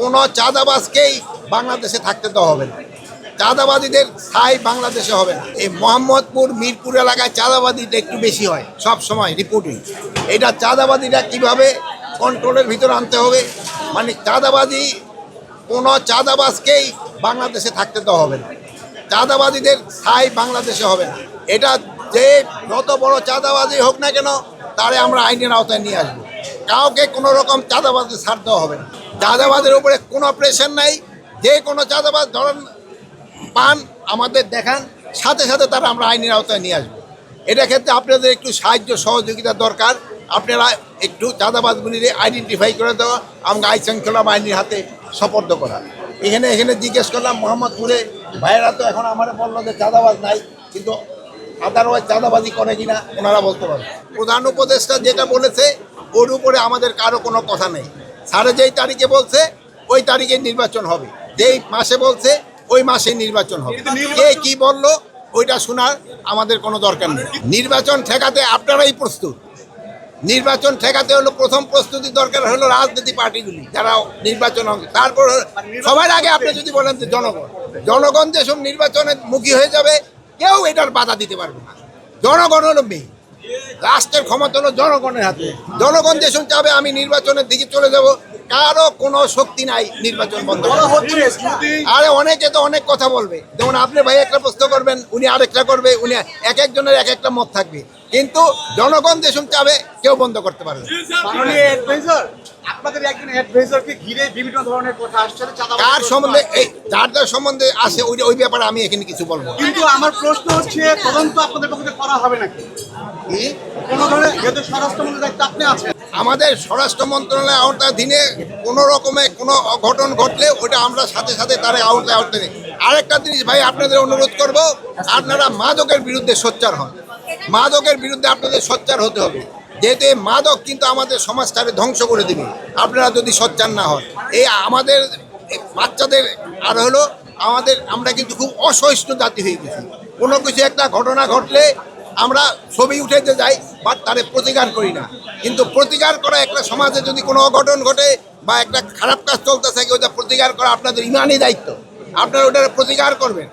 কোনো চাঁদাবাজকেই বাংলাদেশে থাকতে দেওয়া হবে না। চাঁদাবাদীদের স্থায়ী বাংলাদেশে হবে না। এই মোহাম্মদপুর মিরপুর এলাকায় চাঁদাবাদীটা একটু বেশি হয় সব সময় রিপোর্টিং। এটা চাঁদাবাদীরা কিভাবে কন্ট্রোলের ভিতরে আনতে হবে, মানে চাঁদাবাদী কোনো চাঁদাবাজকেই বাংলাদেশে থাকতে দেওয়া হবে না। চাঁদাবাদীদের স্থায়ী বাংলাদেশে হবে না। এটা যে যত বড় চাঁদাবাজি হোক না কেন, তারে আমরা আইনের আওতায় নিয়ে আসবো। কাউকে কোনো রকম চাঁদাবাজি ছাড় দেওয়া হবে না। চাঁদাবাজের উপরে কোনো প্রেশার নাই। যে কোনো চাঁদাবাজ ধরেন পান আমাদের দেখান, সাথে সাথে তারা আমরা আইনের আওতায় নিয়ে আসবো। এটা ক্ষেত্রে আপনাদের একটু সাহায্য সহযোগিতা দরকার। আপনারা একটু চাঁদাবাজগুলিরে আইডেন্টিফাই করে দেওয়া, আমাকে আইন শৃঙ্খলা বাহিনীর হাতে সোপর্দ করা। এখানে জিজ্ঞেস করলাম মোহাম্মদপুরে ভাইয়েরা তো এখন আমার বললো যে চাঁদাবাজ নাই, কিন্তু আদারওয়াইজ চাঁদাবাজি করে কিনা ওনারা বলতে পারবে। প্রধান উপদেষ্টা যেটা বলেছে ওর উপরে আমাদের কারো কোনো কথা নেই। স্যারে যেই তারিখে বলছে ওই তারিখে নির্বাচন হবে, যেই মাসে বলছে ওই মাসে নির্বাচন হবে। কে কি বললো ওইটা শোনার আমাদের কোনো দরকার নেই। নির্বাচন ঠেকাতে আপনারাই প্রস্তুত। নির্বাচন ঠেকাতে হলো প্রথম প্রস্তুতি দরকার হলো রাজনীতি পার্টিগুলি যারা নির্বাচন হবে। তারপর সবার আগে আপনি যদি বলেন যে জনগণ যেসব নির্বাচনের মুখী হয়ে যাবে, কেউ এটার বাধা দিতে পারবে না। জনগণ হলো মেয়ে, রাষ্ট্রের ক্ষমতা হলো জনগণের হাতে। জনগণ যেসব চাবে আমি নির্বাচনের দিকে চলে যাব, কারো কোনো শক্তি নাই নির্বাচন বন্ধ করার। আরে অনেকে তো অনেক কথা বলবে, যেমন আপনি ভাই একটা প্রশ্ন করবেন, উনি আরেকটা করবে, উনি এক একজনের এক একটা মত থাকবে, কিন্তু জনগণ যেসব চাবে কেউ বন্ধ করতে পারবে না। আপনাদের একজন অ্যাডভাইজারকে ঘিরে বিভিন্ন ধরনের কথা আসছে, কার সম্বন্ধে এই যার সম্বন্ধে আসে ওই ব্যাপারে আমি এখানে কিছু বলবো। কিন্তু আমার প্রশ্ন হচ্ছে তদন্ত আপনাদের পক্ষে করা হবে নাকি? কোন ধরনের যেহেতু স্বরাষ্ট্রমন্ত্রীর দায়িত্ব আপনি আছেন, আমাদের স্বরাষ্ট্র মন্ত্রণালয়ের আওতাধীনে কোনো রকমে কোনো অঘটন ঘটলে ওটা আমরা সাথে সাথে তার আওতায় নিই। আরেকটা জিনিস ভাই আপনাদের অনুরোধ করব, আপনারা মাদকের বিরুদ্ধে সোচ্চার হন। মাদকের বিরুদ্ধে আপনাদের সোচ্চার হতে হবে, যেহেতু এই মাদক কিন্তু আমাদের সমাজটাকে ধ্বংস করে দেবে আপনারা যদি সোচ্চার না হন। এই আমাদের বাচ্চাদের আর হলো আমরা কিন্তু খুব অসহিষ্ণু জাতি হয়ে গেছি। কোনো কিছু একটা ঘটনা ঘটলে আমরা ছবি উঠেতে যাই, বাট তারে প্রতিকার করি না। কিন্তু প্রতিকার করা একটা সমাজে যদি কোনো অঘটন ঘটে বা একটা খারাপ কাজ চলতে থাকে, ওটা প্রতিকার করা আপনাদের ইমানই দায়িত্ব। আপনারা ওটার প্রতিকার করবেন।